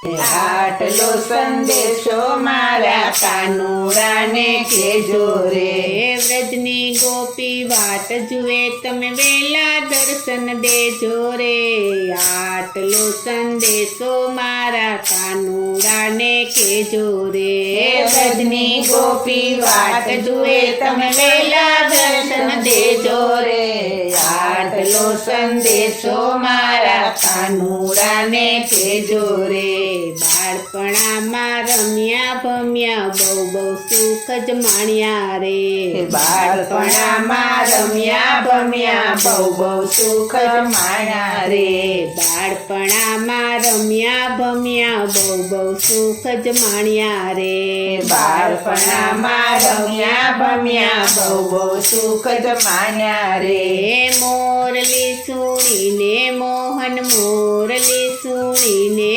આટલો સંદેશો મારા કાનુડાને કહેજો રે. વ્રજની ગોપી વાટ જુએ તમે વેલા દર્શન દેજો રે. આટલો સંદેશો મારા કાનુડાને કહેજો રે. વ્રજની ગોપી વાટ જુએ તમે વેલા દર્શન દેજો રે. આટલો સંદેશો મારા કાનુડાને કહેજો રે. બાળપણામાં રમ્યા ભમ્યા બહુ બહુ સુખ જ માણ્યા રે. બાળપણામાં રમ્યા ભમ્યા બહુ બહુ સુખ માણ્યા રે. બાળપણામાં રમ્યા ભમ્યા બહુ બહુ સુખ જ માણ્યા રે. બાળપણામાં રમ્યા ભમ્યા બહુ બહુ સુખ જ માણ્યા રે. મોરલી સુણીને મોહન મોરલી સુણીને